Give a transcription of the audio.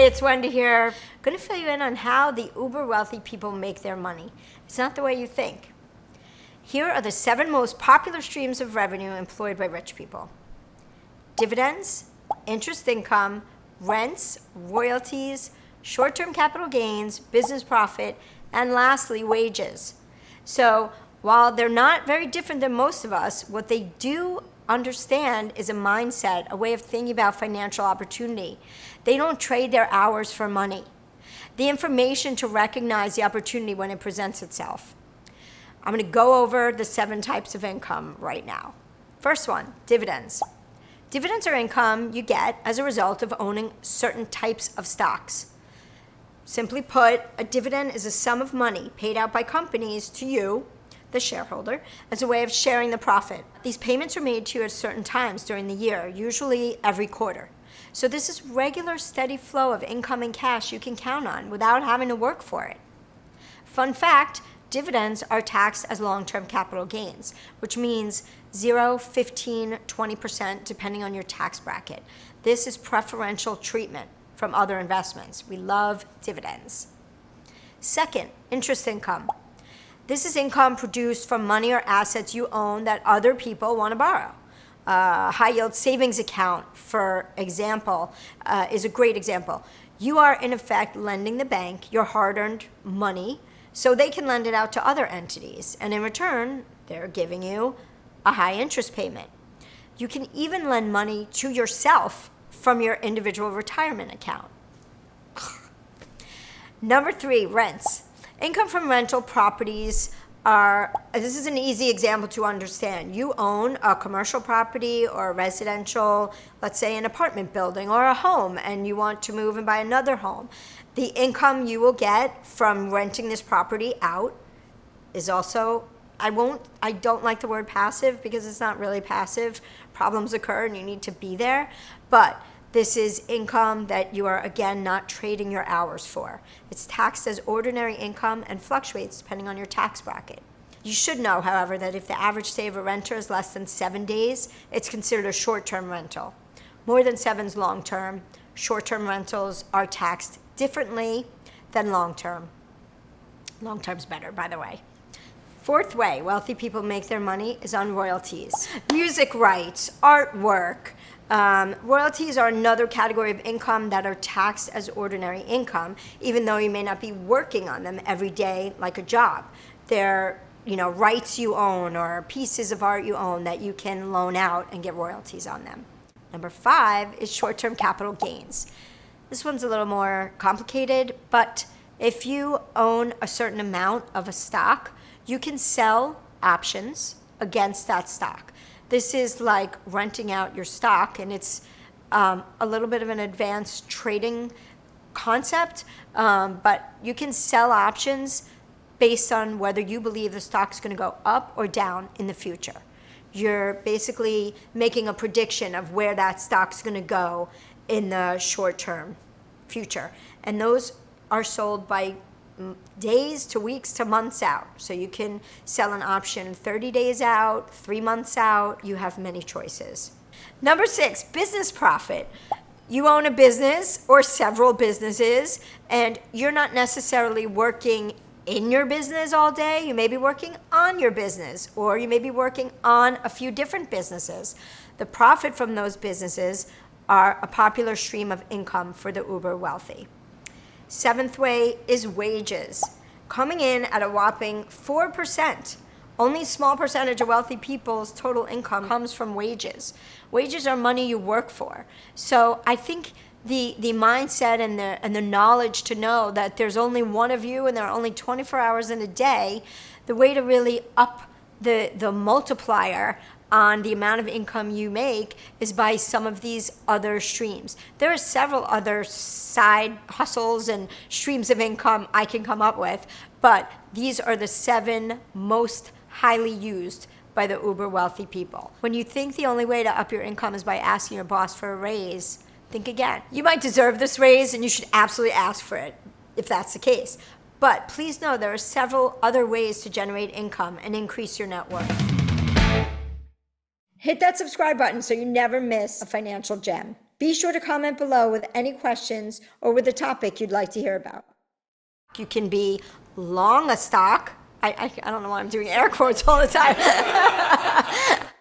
it's Wendy here. I'm going to fill you in on how the uber wealthy people make their money. It's not the way you think. Here are the 7 most popular streams of revenue employed by rich people. Dividends, interest income, rents, royalties, short-term capital gains, business profit, and lastly, wages. So while they're not very different than most of us, what they do understand is a mindset, a way of thinking about financial opportunity. They don't trade their hours for money. The information to recognize the opportunity when it presents itself. I'm going to go over the 7 types of income right now. First one, dividends. Dividends are income you get as a result of owning certain types of stocks. Simply put, a dividend is a sum of money paid out by companies to you, the shareholder, as a way of sharing the profit. These payments are made to you at certain times during the year, usually every quarter. So this is regular, steady flow of income and cash you can count on without having to work for it. Fun fact, dividends are taxed as long-term capital gains, which means 0, 15, 20% depending on your tax bracket. This is preferential treatment from other investments. We love dividends. Second, interest income. This is income produced from money or assets you own that other people want to borrow. High-yield savings account, for example, is a great example. You are, in effect, lending the bank your hard-earned money so they can lend it out to other entities. And in return, they're giving you a high interest payment. You can even lend money to yourself from your individual retirement account. Number 3, rents. Income from rental properties this is an easy example to understand. You own a commercial property or a residential, let's say an apartment building or a home, and you want to move and buy another home. The income you will get from renting this property out is also, I don't like the word passive because it's not really passive. Problems occur and you need to be there, but this is income that you are, again, not trading your hours for. It's taxed as ordinary income and fluctuates depending on your tax bracket. You should know, however, that if the average stay of a renter is less than 7 days, it's considered a short-term rental. More than 7 is long-term. Short-term rentals are taxed differently than long-term. Long-term's better, by the way. 4th way wealthy people make their money is on royalties. Music rights, artwork. Royalties are another category of income that are taxed as ordinary income, even though you may not be working on them every day like a job. They're, rights you own or pieces of art you own that you can loan out and get royalties on them. Number 5 is short-term capital gains. This one's a little more complicated, but if you own a certain amount of a stock, you can sell options against that stock. This is like renting out your stock, and it's a little bit of an advanced trading concept, but you can sell options based on whether you believe the stock's going to go up or down in the future. You're basically making a prediction of where that stock's going to go in the short-term future, and those are sold by days to weeks to months out. So you can sell an option 30 days out, 3 months out. You have many choices. Number 6, business profit. You own a business or several businesses, and you're not necessarily working in your business all day. You may be working on your business, or you may be working on a few different businesses. The profit from those businesses are a popular stream of income for the uber wealthy. 7th way is wages, coming in at a whopping 4%. Only a small percentage of wealthy people's total income comes from wages. Wages are money you work for. So I think the mindset and the knowledge to know that there's only one of you and there are only 24 hours in a day, the way to really up the multiplier on the amount of income you make is by some of these other streams. There are several other side hustles and streams of income I can come up with, but these are the 7 most highly used by the uber wealthy people. When you think the only way to up your income is by asking your boss for a raise, think again. You might deserve this raise and you should absolutely ask for it if that's the case. But please know there are several other ways to generate income and increase your net worth. Hit that subscribe button so you never miss a financial gem. Be sure to comment below with any questions or with a topic you'd like to hear about. You can be long a stock. I don't know why I'm doing air quotes all the time.